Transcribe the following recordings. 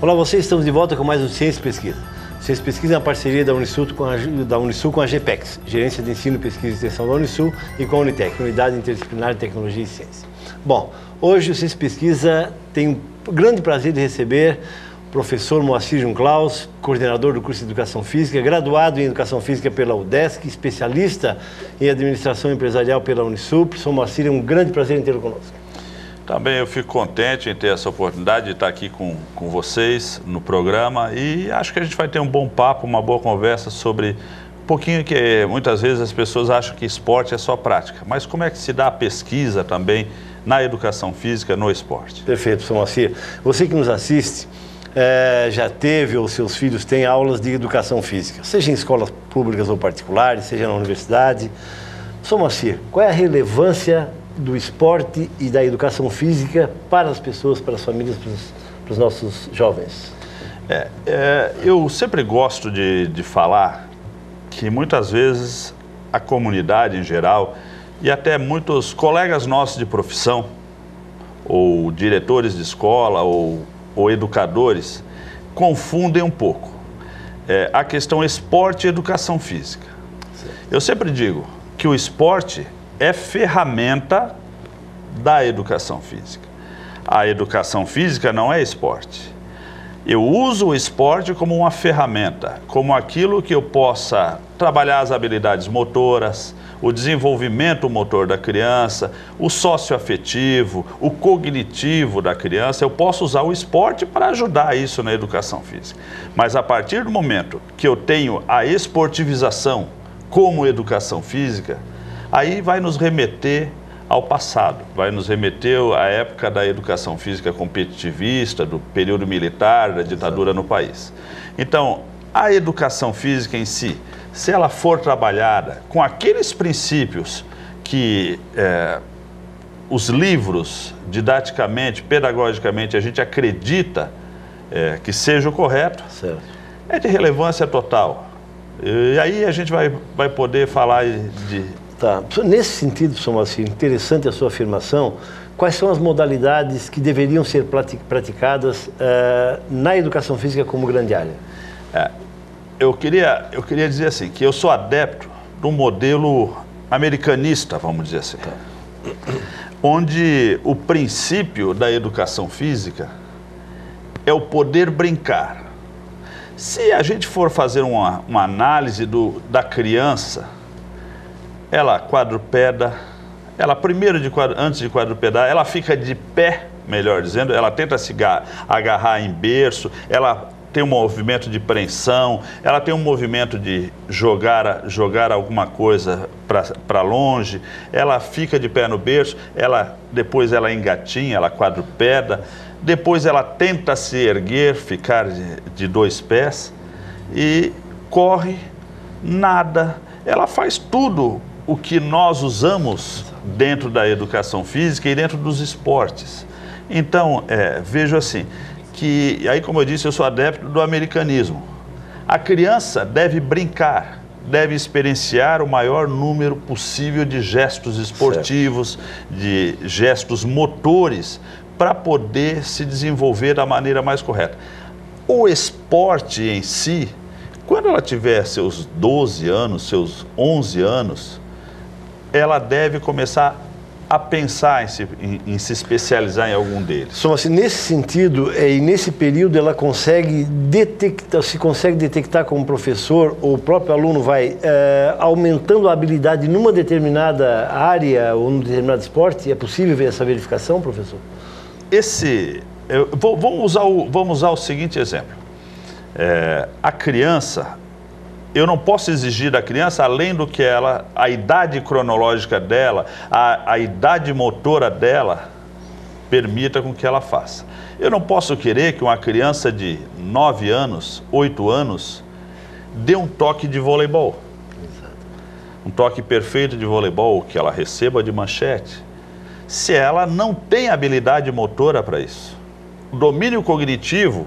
Olá, vocês, estamos de volta com mais um Ciência e Pesquisa. Ciência e Pesquisa é uma parceria da Unisul com a GPEX, Gerência de Ensino, Pesquisa e Extensão da Unisul, e com a Unitec, Unidade Interdisciplinar de Tecnologia e Ciência. Bom, hoje o Ciência e Pesquisa tem o grande prazer de receber o professor Moacir Junclaus, coordenador do curso de Educação Física, graduado em Educação Física pela UDESC, especialista em Administração Empresarial pela Unisul. Professor Moacir, é um grande prazer em tê-lo conosco. Também eu fico contente em ter essa oportunidade de estar aqui com vocês no programa e acho que a gente vai ter um bom papo, uma boa conversa sobre um pouquinho que muitas vezes as pessoas acham que esporte é só prática, mas como é que se dá a pesquisa também na educação física, no esporte. Perfeito, professor Moacir. Você que nos assiste já teve ou seus filhos têm aulas de educação física, seja em escolas públicas ou particulares, seja na universidade. Professor Moacir, qual é a relevância do esporte e da educação física para as pessoas, para as famílias, para os nossos jovens? Eu sempre gosto de falar que muitas vezes a comunidade em geral e até muitos colegas nossos de profissão, ou diretores de escola, ou educadores, confundem um pouco a questão esporte e educação física. Certo. Eu sempre digo que o esporte é ferramenta da educação física. A educação física não é esporte. Eu uso o esporte como uma ferramenta, como aquilo que eu possa trabalhar as habilidades motoras, o desenvolvimento motor da criança, o socioafetivo, o cognitivo da criança. Eu posso usar o esporte para ajudar isso na educação física. Mas a partir do momento que eu tenho a esportivização como educação física, aí vai nos remeter ao passado, vai nos remeter à época da educação física competitivista, do período militar, da ditadura no país. Então, a educação física em si, se ela for trabalhada com aqueles princípios que os livros, didaticamente, pedagogicamente, a gente acredita que seja o correto, certo, é de relevância total. E aí a gente vai poder falar de... Tá. Nesse sentido, professor Moacir, interessante a sua afirmação. Quais são as modalidades que deveriam ser praticadas na educação física como grande área? Eu queria dizer assim, que eu sou adepto do modelo americanista, vamos dizer assim, onde o princípio da educação física é o poder brincar. Se a gente for fazer uma análise da criança, ela quadrupeda, antes de quadrupedar, ela fica de pé, melhor dizendo, ela tenta se agarrar em berço, ela tem um movimento de preensão, ela tem um movimento de jogar alguma coisa para longe, ela fica de pé no berço, depois ela engatinha, ela quadrupeda, depois ela tenta se erguer, ficar de dois pés e corre, nada, ela faz tudo o que nós usamos dentro da educação física e dentro dos esportes. Então, vejo assim, que aí, como eu disse, eu sou adepto do americanismo. A criança deve brincar, deve experienciar o maior número possível de gestos esportivos, certo, de gestos motores, para poder se desenvolver da maneira mais correta. O esporte em si, quando ela tiver seus 12 anos, seus 11 anos, ela deve começar a pensar em se especializar em algum deles. Só assim, nesse sentido, e nesse período ela consegue detectar como professor, ou o próprio aluno vai aumentando a habilidade numa determinada área ou num determinado esporte? É possível ver essa verificação, professor? Vamos usar o seguinte exemplo. A criança, eu não posso exigir da criança, além do que a idade cronológica dela, a idade motora dela, permita com que ela faça. Eu não posso querer que uma criança de 9 anos, 8 anos, dê um toque de voleibol. Exato. Um toque perfeito de voleibol, que ela receba de manchete, se ela não tem habilidade motora para isso. O domínio cognitivo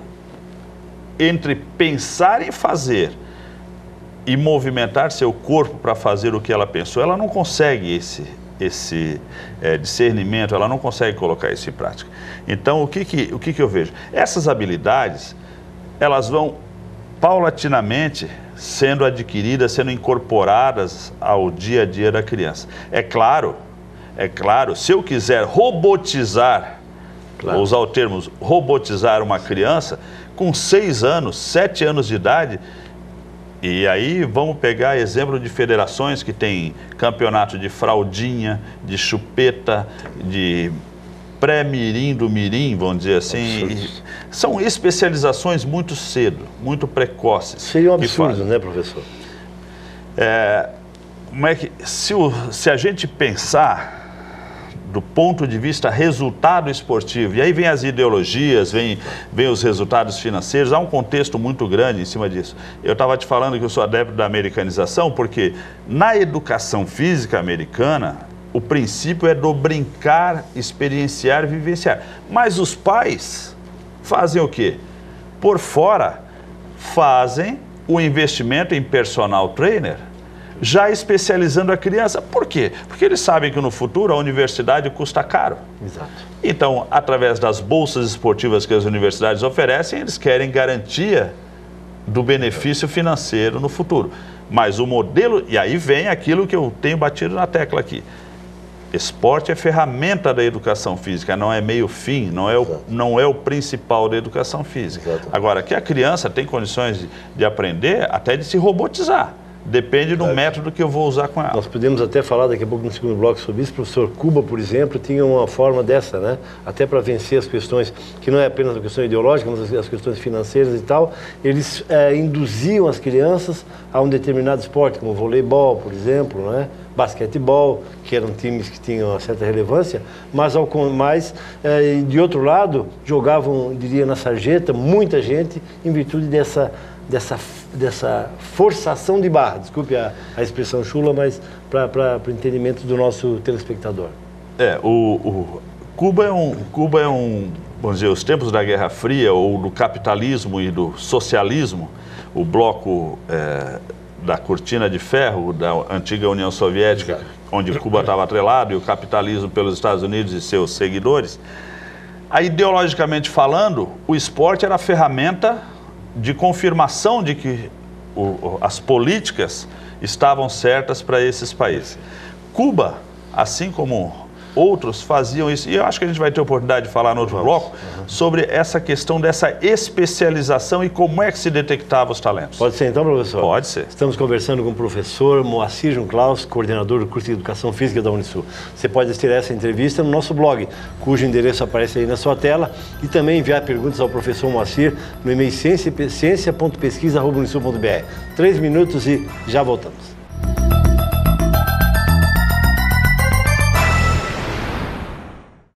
entre pensar em fazer e movimentar seu corpo para fazer o que ela pensou, ela não consegue esse discernimento, ela não consegue colocar isso em prática. Então, o que eu vejo? Essas habilidades elas vão paulatinamente sendo adquiridas, sendo incorporadas ao dia a dia da criança. É claro, se eu quiser robotizar, vou usar o termo robotizar uma criança, com 6 anos, 7 anos de idade, e aí vamos pegar exemplo de federações que tem campeonato de fraldinha, de chupeta, de pré-mirim do mirim, vamos dizer assim. São especializações muito cedo, muito precoces. Seria um absurdo, né, professor? Como é que, se a gente pensar do ponto de vista resultado esportivo, e aí vem as ideologias, vem os resultados financeiros, há um contexto muito grande em cima disso. Eu estava te falando que eu sou adepto da americanização, porque na educação física americana, o princípio é do brincar, experienciar, vivenciar. Mas os pais fazem o quê? Por fora, fazem o investimento em personal trainer, já especializando a criança. Por quê? Porque eles sabem que no futuro a universidade custa caro. Exato. Então, através das bolsas esportivas que as universidades oferecem, eles querem garantia do benefício financeiro no futuro. Mas o modelo, e aí vem aquilo que eu tenho batido na tecla aqui. Esporte é ferramenta da educação física, não é meio fim, não é o principal da educação física. Exato. Agora, que a criança tem condições de aprender, até de se robotizar. Depende do método que eu vou usar com ela. Nós podemos até falar daqui a pouco no segundo bloco sobre isso. O professor Cuba, por exemplo, tinha uma forma dessa, né? Até para vencer as questões, que não é apenas a questão ideológica, mas as questões financeiras e tal. Eles induziam as crianças a um determinado esporte, como voleibol, por exemplo, né? Basquetebol, que eram times que tinham uma certa relevância, mas de outro lado, jogavam, diria, na sarjeta, muita gente, em virtude dessa forçação de barra, desculpe a expressão chula, mas para o entendimento do nosso telespectador. Cuba é um, vamos dizer, os tempos da Guerra Fria, ou do capitalismo e do socialismo, o bloco da cortina de ferro da antiga União Soviética, exato, onde Cuba estava atrelado, e o capitalismo pelos Estados Unidos e seus seguidores. Aí, ideologicamente falando, o esporte era a ferramenta de confirmação de que as políticas estavam certas para esses países. Cuba, assim como outros, faziam isso, e eu acho que a gente vai ter oportunidade de falar no outro bloco, sobre essa questão dessa especialização e como é que se detectava os talentos. Pode ser então, professor? Pode ser. Estamos conversando com o professor Moacir Junclaus, coordenador do curso de Educação Física da Unisul. Você pode assistir essa entrevista no nosso blog, cujo endereço aparece aí na sua tela, e também enviar perguntas ao professor Moacir no e-mail ciência.pesquisa@unisul.br. 3 minutos e já voltamos.